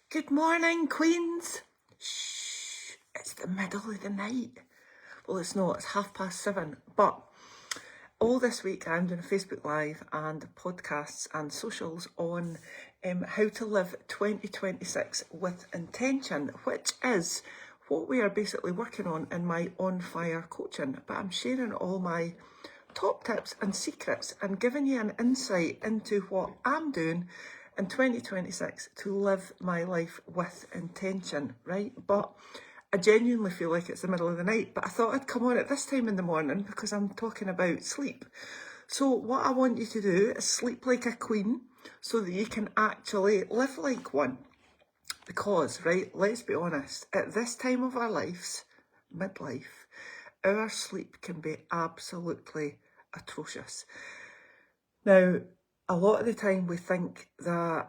Good morning, Queens. Shh, it's the middle of the night. Well, it's not, it's 7:30, but all this week I'm doing a Facebook Live and podcasts and socials on how to live 2026 with intention, which is what we are basically working on in my On Fire coaching. But I'm sharing all my top tips and secrets and giving you an insight into what I'm doing in 2026 to live my life with intention, right? But I genuinely feel like it's the middle of the night, but I thought I'd come on at this time in the morning because I'm talking about sleep. So what I want you to do is sleep like a queen so that you can actually live like one. Because, right, let's be honest, at this time of our lives, midlife, our sleep can be absolutely atrocious. Now, a lot of the time we think that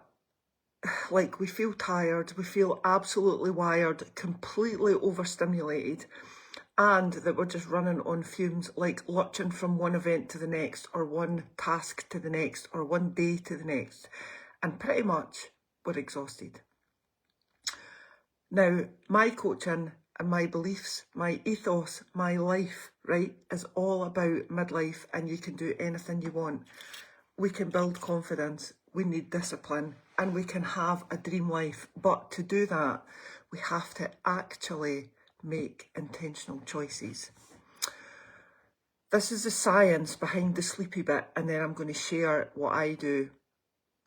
like we feel tired, we feel absolutely wired, completely overstimulated, and that we're just running on fumes, like lurching from one event to the next, or one task to the next, or one day to the next, and pretty much we're exhausted. Now, my coaching and my beliefs, my ethos, my life, right, is all about midlife, and you can do anything you want. We can build confidence, we need discipline, and we can have a dream life. But to do that, we have to actually make intentional choices. This is the science behind the sleepy bit, and then I'm going to share what I do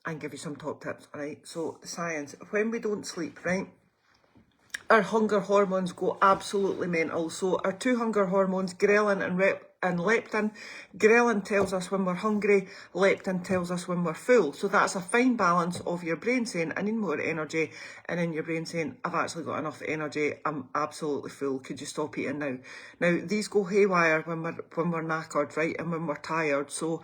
and give you some top tips, right? So the science, when we don't sleep, right, our hunger hormones go absolutely mental. So our two hunger hormones, ghrelin and leptin. Ghrelin tells us when we're hungry, leptin tells us when we're full. So that's a fine balance of your brain saying, I need more energy, and then your brain saying, I've actually got enough energy, I'm absolutely full, could you stop eating now? Now, these go haywire when we're knackered, right, and when we're tired. So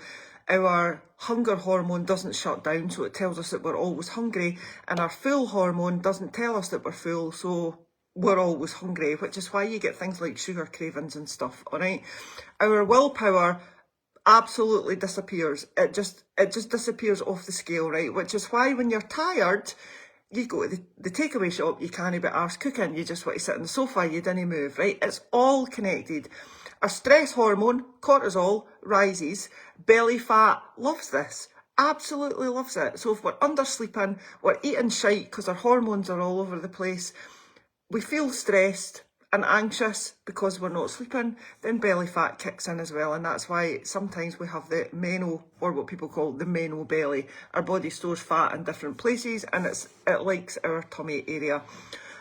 our hunger hormone doesn't shut down, so it tells us that we're always hungry, and our full hormone doesn't tell us that we're full, so we're always hungry, which is why you get things like sugar cravings and stuff, all right? Our willpower absolutely disappears. It just disappears off the scale, right? Which is why when you're tired, you go to the takeaway shop, you can't be arsed cooking, you just want to sit on the sofa, you didn't move, right? It's all connected. Our stress hormone, cortisol, rises. Belly fat loves this, absolutely loves it. So if we're undersleeping, we're eating shite because our hormones are all over the place, we feel stressed and anxious because we're not sleeping, then belly fat kicks in as well. And that's why sometimes we have the meno, or what people call the meno belly. Our body stores fat in different places, and it likes our tummy area.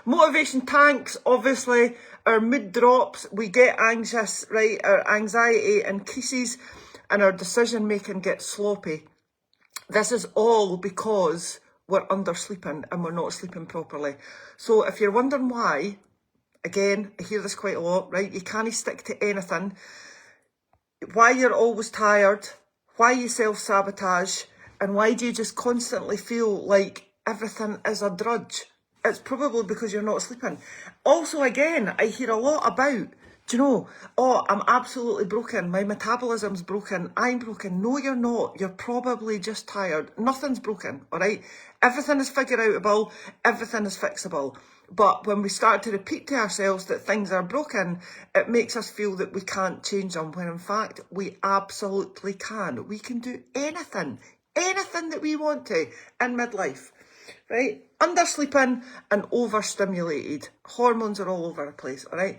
Motivation tanks, obviously. Our mood drops, we get anxious, right? Our anxiety increases, and our decision making gets sloppy. This is all because we're undersleeping and we're not sleeping properly. So if you're wondering why, again, I hear this quite a lot, right? You can't stick to anything. Why you're always tired, why you self-sabotage, and why do you just constantly feel like everything is a drudge? It's probably because you're not sleeping. Also, again, I hear a lot about, do you know, oh, I'm absolutely broken, my metabolism's broken, I'm broken. No, you're not. You're probably just tired. Nothing's broken, all right? Everything is figure outable, everything is fixable. But when we start to repeat to ourselves that things are broken, it makes us feel that we can't change them, when in fact, we absolutely can. We can do anything that we want to in midlife, right? Undersleeping and overstimulated. Hormones are all over the place, all right?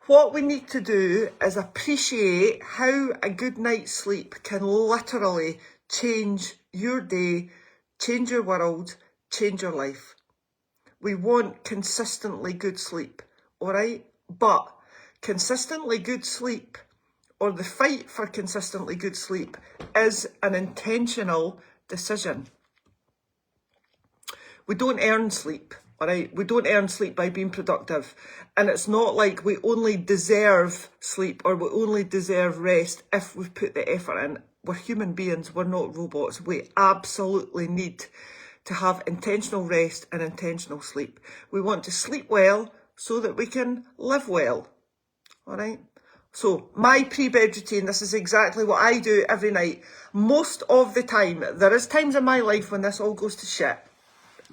What we need to do is appreciate how a good night's sleep can literally change your day, change your world, change your life. We want consistently good sleep, all right? But consistently good sleep, or the fight for consistently good sleep, is an intentional decision. We don't earn sleep, all right? We don't earn sleep by being productive. And it's not like we only deserve sleep or we only deserve rest if we've put the effort in. We're human beings, we're not robots. We absolutely need to have intentional rest and intentional sleep. We want to sleep well so that we can live well, all right? So my pre-bed routine, this is exactly what I do every night. Most of the time, there is times in my life when this all goes to shit.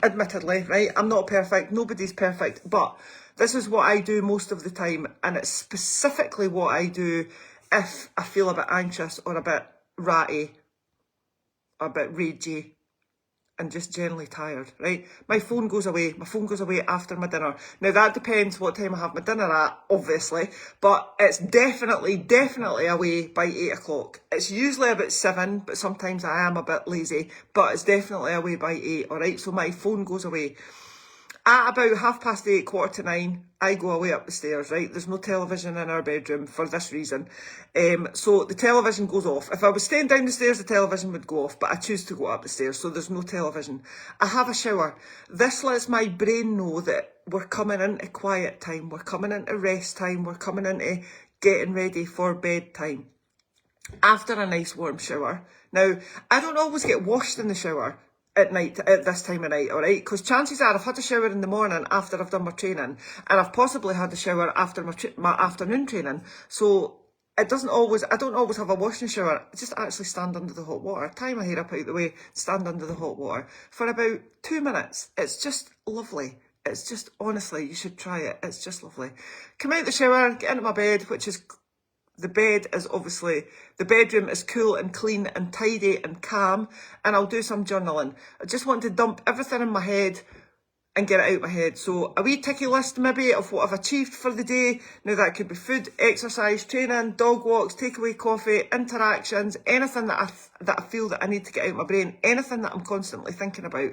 admittedly, right? I'm not perfect, nobody's perfect, but this is what I do most of the time, and it's specifically what I do if I feel a bit anxious or a bit ratty, a bit ragey, and just generally tired, right? My phone goes away. My phone goes away after my dinner. Now, that depends what time I have my dinner at, obviously, but it's definitely away by 8 o'clock. It's usually about 7, but sometimes I am a bit lazy, but it's definitely away by 8, all right? So my phone goes away. At about 8:30, 8:45, I go away up the stairs, right? There's no television in our bedroom for this reason. So the television goes off. If I was staying down the stairs, the television would go off, but I choose to go up the stairs, so there's no television. I have a shower. This lets my brain know that we're coming into quiet time, we're coming into rest time, we're coming into getting ready for bedtime. After a nice warm shower. Now, I don't always get washed in the shower at night, at this time of night, all right? Because chances are I've had a shower in the morning after I've done my training, and I've possibly had a shower after my afternoon training. So I don't always have a washing shower. I just actually stand under the hot water, tie my hair up out the way, stand under the hot water for about 2 minutes. It's just lovely. It's just, honestly, you should try it. It's just lovely. Come out the shower, get into my bed, which is... The bed is obviously, the bedroom is cool and clean and tidy and calm, and I'll do some journaling. I just want to dump everything in my head and get it out of my head. So a wee ticky list maybe of what I've achieved for the day. Now that could be food, exercise, training, dog walks, takeaway coffee, interactions, anything that I feel that I need to get out of my brain, anything that I'm constantly thinking about.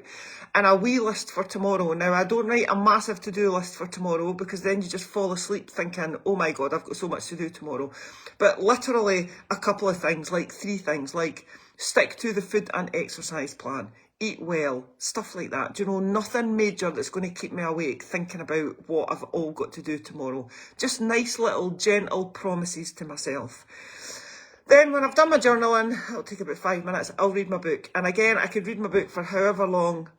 And a wee list for tomorrow. Now, I don't write a massive to-do list for tomorrow, because then you just fall asleep thinking, oh my God, I've got so much to do tomorrow. But literally a couple of things, like 3 things, like stick to the food and exercise plan. Eat well, stuff like that. Do you know, nothing major that's going to keep me awake thinking about what I've all got to do tomorrow. Just nice little gentle promises to myself. Then when I've done my journaling, it'll take about 5 minutes, I'll read my book. And again, I could read my book for however long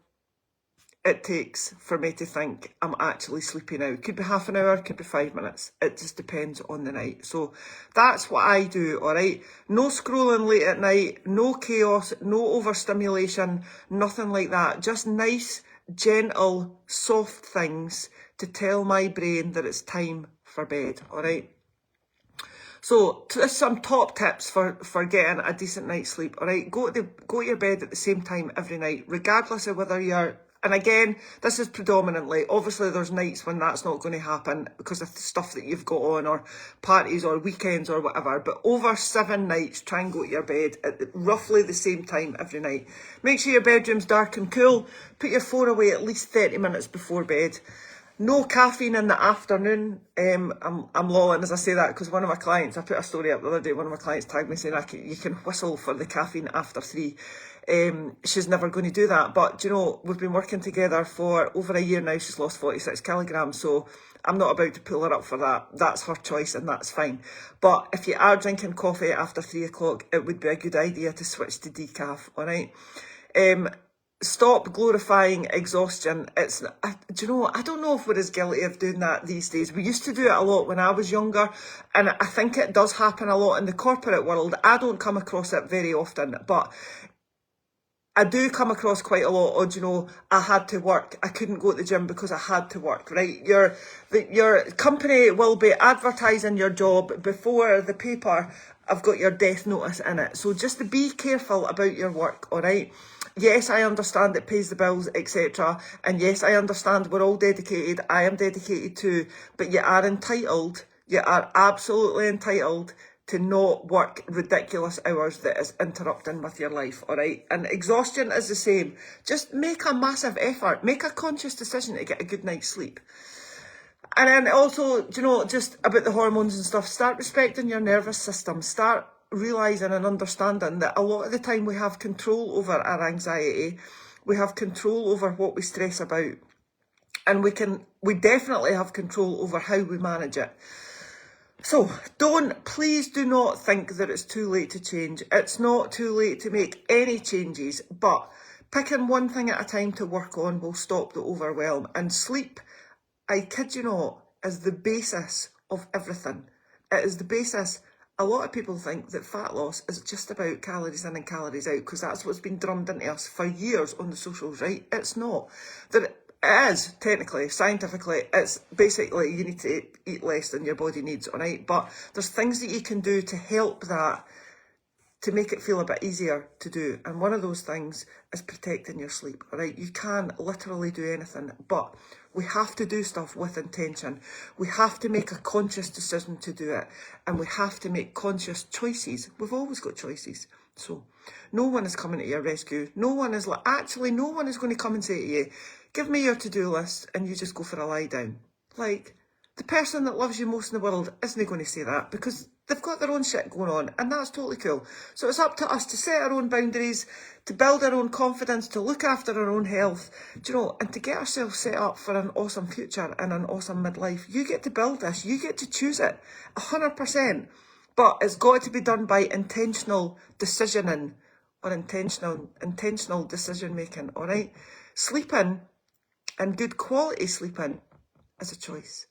it takes for me to think I'm actually sleepy now. Could be half an hour, could be 5 minutes. It just depends on the night. So that's what I do, all right? No scrolling late at night, no chaos, no overstimulation, nothing like that. Just nice, gentle, soft things to tell my brain that it's time for bed, all right? So some top tips for getting a decent night's sleep, all right? Go to your bed at the same time every night, regardless of whether you're... And again, this is predominantly, obviously there's nights when that's not going to happen because of the stuff that you've got on, or parties or weekends or whatever, but over 7 nights, try and go to your bed at roughly the same time every night. Make sure your bedroom's dark and cool. Put your phone away at least 30 minutes before bed. No caffeine in the afternoon. I'm lolling as I say that, because one of my clients, I put a story up the other day, one of my clients tagged me saying you can whistle for the caffeine after 3. She's never going to do that, but you know, we've been working together for over a year now. She's lost 46 kilograms, so I'm not about to pull her up for that. That's her choice, and that's fine. But if you are drinking coffee after 3 o'clock, it would be a good idea to switch to decaf, all right? Stop glorifying exhaustion. Do you know, I don't know if we're as guilty of doing that these days. We used to do it a lot when I was younger, and I think it does happen a lot in the corporate world. I don't come across it very often, but I do come across quite a lot of, you know, I had to work. I couldn't go to the gym because I had to work, right? Your company will be advertising your job before the paper have got your death notice in it. So just be careful about your work, all right? Yes, I understand it pays the bills, etc. And yes, I understand we're all dedicated. I am dedicated too. But you are entitled, you are absolutely entitled to not work ridiculous hours that is interrupting with your life, all right? And exhaustion is the same. Just make a massive effort. Make a conscious decision to get a good night's sleep. And then also, you know, just about the hormones and stuff, start respecting your nervous system. Start realising and understanding that a lot of the time we have control over our anxiety. We have control over what we stress about. And we definitely have control over how we manage it. So please do not think that it's too late to change. It's not too late to make any changes, but picking one thing at a time to work on will stop the overwhelm. And sleep, I kid you not, is the basis of everything. It is the basis. A lot of people think that fat loss is just about calories in and calories out, because that's what's been drummed into us for years on the socials, right? It's not. It is, technically, scientifically, it's basically you need to eat less than your body needs, all right? But there's things that you can do to help that, to make it feel a bit easier to do. And one of those things is protecting your sleep, all right? You can literally do anything, but we have to do stuff with intention. We have to make a conscious decision to do it, and we have to make conscious choices. We've always got choices. So no one is coming to your rescue. No one is no one is going to come and say to you, give me your to-do list, and you just go for a lie down. Like, the person that loves you most in the world isn't going to say that, because they've got their own shit going on, and that's totally cool. So it's up to us to set our own boundaries, to build our own confidence, to look after our own health, do you know, and to get ourselves set up for an awesome future and an awesome midlife. You get to build this. You get to choose it, 100%. But it's got to be done by intentional decisioning, or intentional decision making, all right? Sleeping, and good quality sleeping, is a choice.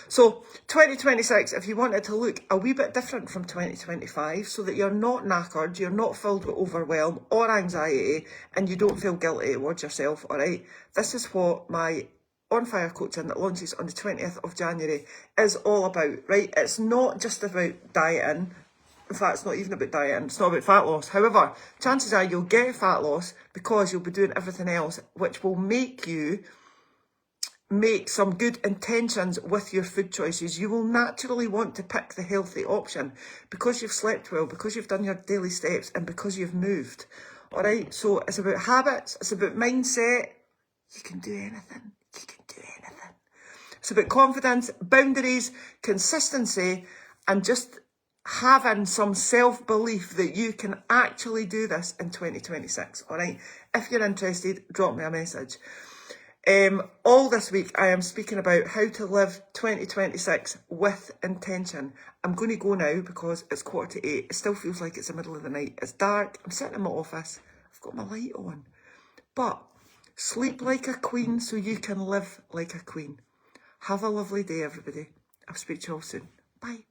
So 2026, if you want it to look a wee bit different from 2025, so that you're not knackered, you're not filled with overwhelm or anxiety, and you don't feel guilty towards yourself, all right? This is what my On Fire coaching that launches on the 20th of January is all about, right? It's not just about dieting. In fact, it's not even about dieting. It's not about fat loss. However, chances are you'll get fat loss because you'll be doing everything else, which will make you make some good intentions with your food choices. You will naturally want to pick the healthy option because you've slept well, because you've done your daily steps, and because you've moved. All right. So it's about habits. It's about mindset. You can do anything. You can do anything. It's about confidence, boundaries, consistency, and just having some self-belief that you can actually do this in 2026. All right. If you're interested, drop me a message. All this week I am speaking about how to live 2026 with intention. I'm going to go now because it's 7:45. It still feels like it's the middle of the night. It's dark. I'm sitting in my office. I've got my light on. But sleep like a queen so you can live like a queen. Have a lovely day, everybody. I'll speak to you all soon. Bye.